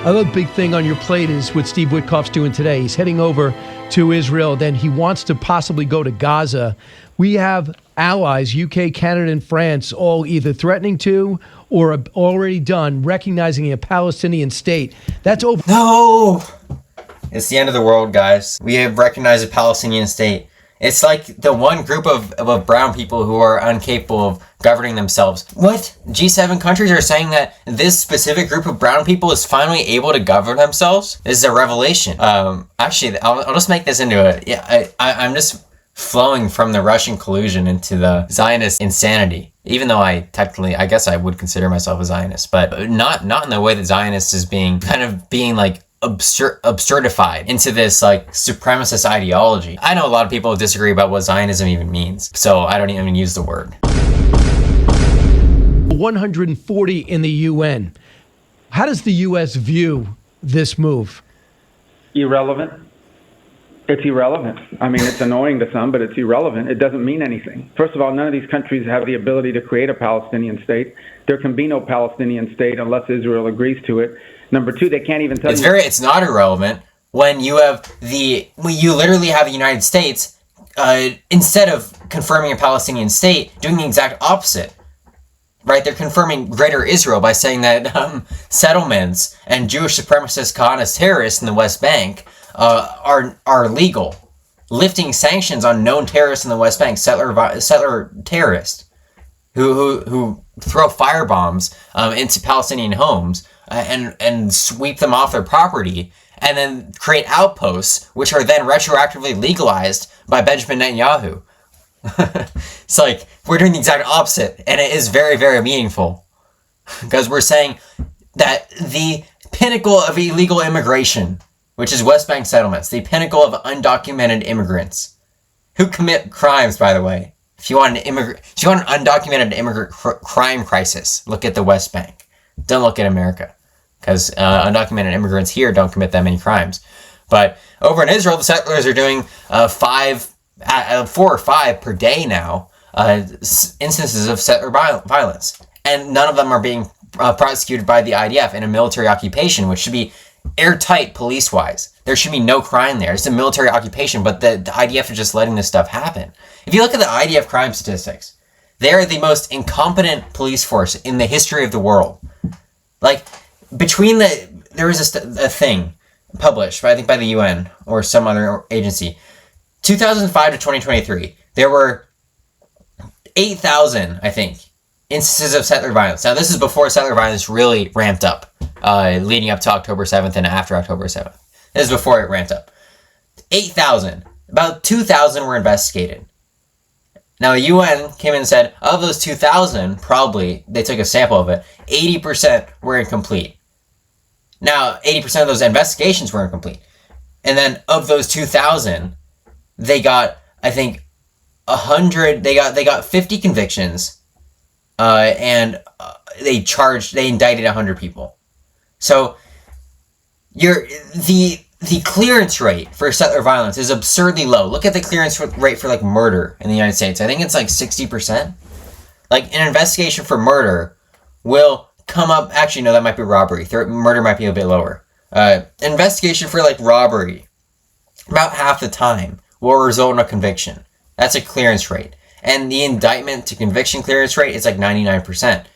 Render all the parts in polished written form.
Another big thing on your plate is what Steve Witkoff's doing today. He's heading over to Israel. Then he wants to possibly go to Gaza. We have allies, UK, Canada, and France, all either threatening to or have already done, recognizing a Palestinian state. That's over. No! It's the end of the world, guys. We have recognized a Palestinian state. It's like the one group of brown people who are incapable of governing themselves. What? G7 countries are saying that this specific group of brown people is finally able to govern themselves? This is a revelation. Actually, I'll just make this into a... Yeah, I'm just flowing from the Russian collusion into the Zionist insanity. Even though I guess I would consider myself a Zionist, but not in the way that Zionist is being like absurdified into this like supremacist ideology. I know a lot of people disagree about what Zionism even means, so I don't even use the word. 140 in the UN. How does the U.S. view this move? Irrelevant. It's irrelevant. I mean, it's annoying to some, but it's irrelevant. It doesn't mean anything. First of all, none of these countries have the ability to create a Palestinian state. There can be no Palestinian state unless Israel agrees to it. Number two, they can't even tell you. It's not irrelevant when you literally have the United States, instead of confirming a Palestinian state, doing the exact opposite. Right? They're confirming Greater Israel by saying that settlements and Jewish supremacist Zionist terrorists in the West Bank are legal, lifting sanctions on known terrorists in the West Bank, settler terrorists who throw firebombs into Palestinian homes and sweep them off their property, and then create outposts which are then retroactively legalized by Benjamin Netanyahu. It's like we're doing the exact opposite, and it is very, very meaningful because we're saying that the pinnacle of illegal immigration, which is West Bank settlements, the pinnacle of undocumented immigrants who commit crimes, by the way. If you want an undocumented immigrant crime crisis, look at the West Bank. Don't look at America, because undocumented immigrants here don't commit that many crimes. But over in Israel, the settlers are doing 4 or 5 per day now, instances of settler violence. And none of them are being prosecuted by the IDF in a military occupation, which should be airtight police-wise. There should be no crime there. It's a military occupation, but the IDF is just letting this stuff happen. If you look at the IDF crime statistics, they are the most incompetent police force in the history of the world. Like, there was a thing published, I think by the UN or some other agency, 2005 to 2023, there were 8,000, I think, instances of settler violence. Now, this is before settler violence really ramped up, leading up to October 7th and after October 7th. This is before it ramped up. 8,000. About 2,000 were investigated. Now, the UN came in and said, of those 2,000, probably, they took a sample of it, 80% were incomplete. Now, 80% of those investigations were incomplete. And then of those 2,000, they got, I think, 100, they got 50 convictions, and they indicted 100 people. So, the clearance rate for settler violence is absurdly low. Look at the clearance rate for like murder in the United States. I think it's like 60%. Like an investigation for murder will come up. Actually, no, that might be robbery. Murder might be a bit lower. Investigation for like robbery, about half the time, will result in a conviction. That's a clearance rate. And the indictment to conviction clearance rate is like 99%,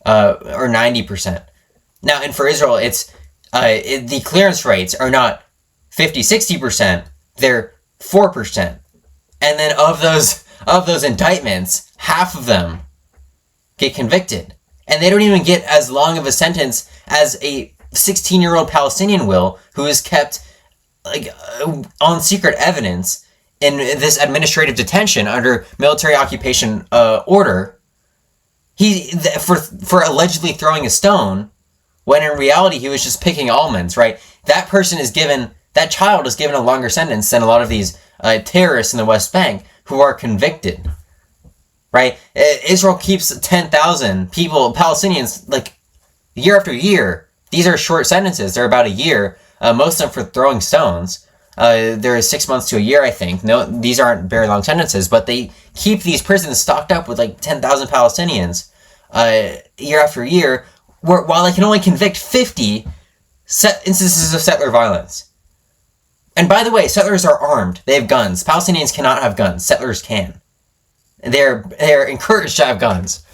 or 90%. Now, and for Israel, it's the clearance rates are not 50, 60%, they're 4%. And then of those indictments, half of them get convicted. And they don't even get as long of a sentence as a 16-year-old Palestinian will, who is kept on secret evidence in this administrative detention under military occupation order. For allegedly throwing a stone, when in reality he was just picking almonds, right? That child is given a longer sentence than a lot of these terrorists in the West Bank who are convicted, right? Israel keeps 10,000 people, Palestinians, like year after year. These are short sentences. They're about a year, most of them for throwing stones. There is 6 months to a year, I think. No, these aren't very long sentences, but they keep these prisons stocked up with like 10,000 Palestinians year after year. While they can only convict 50 instances of settler violence. And by the way, settlers are armed. They have guns. Palestinians cannot have guns. Settlers can. They're encouraged to have guns.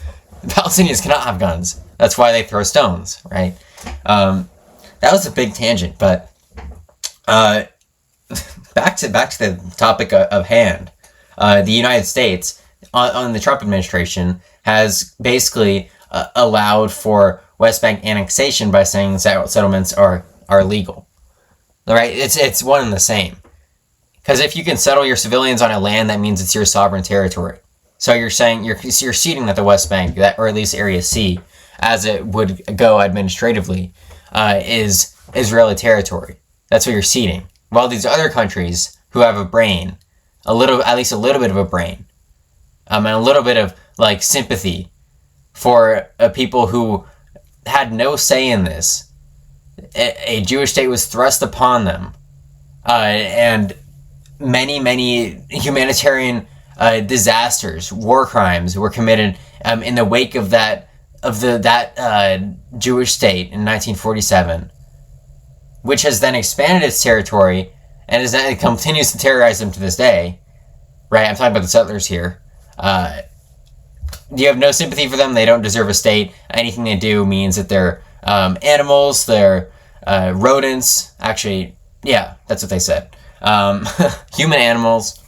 Palestinians cannot have guns. That's why they throw stones, right? That was a big tangent, but back to the topic of hand. The United States, on the Trump administration, has basically allowed for West Bank annexation by saying settlements are legal. Right? It's one and the same. Because if you can settle your civilians on a land, that means it's your sovereign territory. So you're saying you're ceding that the West Bank, or at least Area C, as it would go administratively, is Israeli territory. That's what you're ceding. While these other countries who have a brain, at least a little bit of a brain, and a little bit of like sympathy for people who had no say in this. A Jewish state was thrust upon them, and many humanitarian disasters, war crimes were committed in the wake of that Jewish state in 1947, which has then expanded its territory and it continues to terrorize them to this day. Right, I'm talking about the settlers here. You have no sympathy for them. They don't deserve a state. Anything they do means that they're animals, they're rodents. Actually, yeah, that's what they said. Human animals.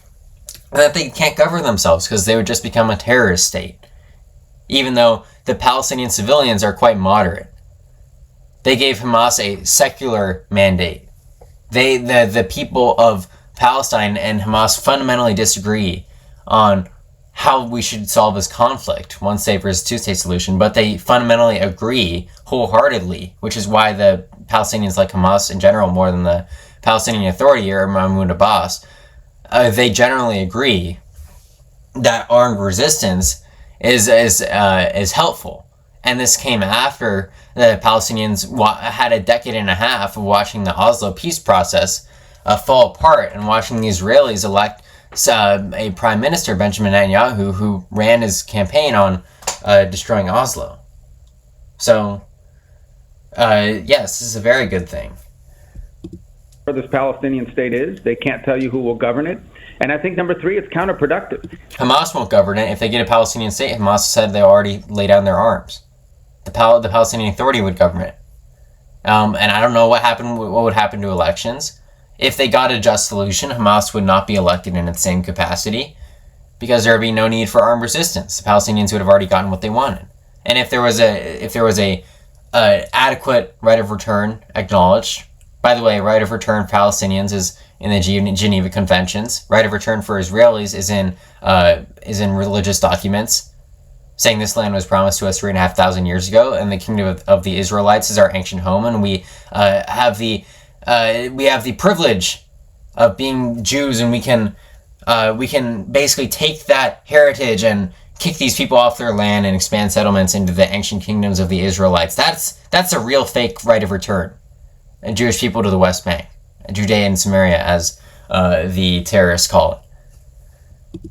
That they can't govern themselves because they would just become a terrorist state. Even though the Palestinian civilians are quite moderate. They gave Hamas a secular mandate. The people of Palestine and Hamas fundamentally disagree on how we should solve this conflict, one state versus two state solution, but they fundamentally agree wholeheartedly, which is why the Palestinians like Hamas in general more than the Palestinian Authority or Mahmoud Abbas, they generally agree that armed resistance is helpful. And this came after the Palestinians had a decade and a half of watching the Oslo peace process fall apart and watching the Israelis elect a prime minister, Benjamin Netanyahu, who ran his campaign on destroying Oslo. So, yes, this is a very good thing. Where this Palestinian state is, they can't tell you who will govern it. And I think number three, it's counterproductive. Hamas won't govern it. If they get a Palestinian state, Hamas said they already lay down their arms. The Palestinian Authority would govern it. And I don't know what would happen to elections. If they got a just solution, Hamas would not be elected in its same capacity because there would be no need for armed resistance. The Palestinians would have already gotten what they wanted. And if there was a adequate right of return acknowledged, by the way, right of return for Palestinians is in the Geneva Conventions. Right of return for Israelis is in religious documents, saying this land was promised to us 3,500 years ago, and the kingdom of the Israelites is our ancient home, and we have the privilege of being Jews, and we can basically take that heritage and kick these people off their land and expand settlements into the ancient kingdoms of the Israelites. That's a real fake right of return. And Jewish people to the West Bank, Judea and Samaria, as the terrorists call it.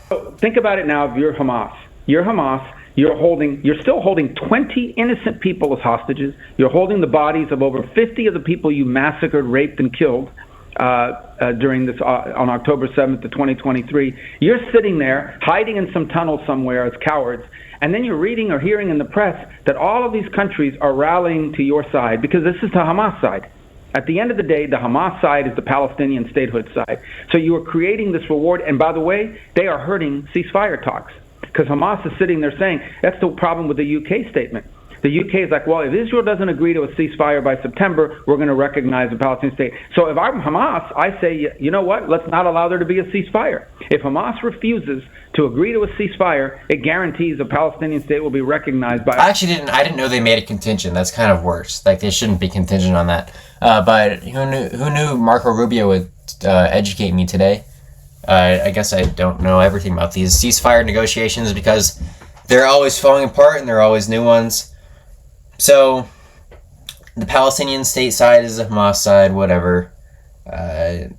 So think about it now. If you're Hamas, you're still holding 20 innocent people as hostages. You're holding the bodies of over 50 of the people you massacred, raped, and killed during this on October 7th of 2023. You're sitting there hiding in some tunnel somewhere as cowards. And then you're reading or hearing in the press that all of these countries are rallying to your side because this is the Hamas side. At the end of the day, the Hamas side is the Palestinian statehood side. So you are creating this reward. And by the way, they are hurting ceasefire talks because Hamas is sitting there saying that's the problem with the UK statement. The UK is like, well, if Israel doesn't agree to a ceasefire by September, we're going to recognize the Palestinian state. So if I'm Hamas, I say, you know what? Let's not allow there to be a ceasefire. If Hamas refuses to agree to a ceasefire, it guarantees a Palestinian state will be recognized by... I didn't know they made a contingent. That's kind of worse. Like, they shouldn't be contingent on that. But who knew Marco Rubio would educate me today? I guess I don't know everything about these ceasefire negotiations because they're always falling apart and there are always new ones. So, the Palestinian state side is the Hamas side, whatever. I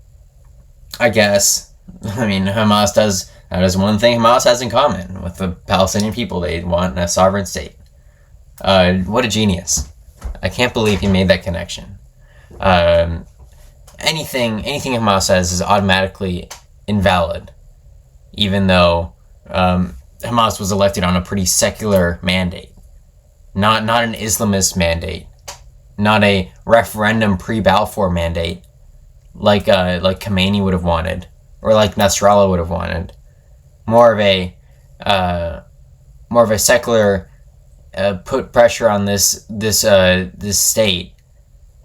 guess. I mean, that is one thing Hamas has in common with the Palestinian people. They want a sovereign state. What a genius. I can't believe he made that connection. Anything Hamas says is automatically invalid, even though Hamas was elected on a pretty secular mandate, not an Islamist mandate, not a referendum pre-Balfour mandate, like Khomeini would have wanted, or like Nasrallah would have wanted. More of a secular put pressure on this state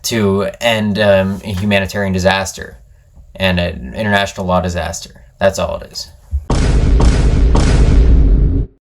to end a humanitarian disaster and an international law disaster. That's all it is.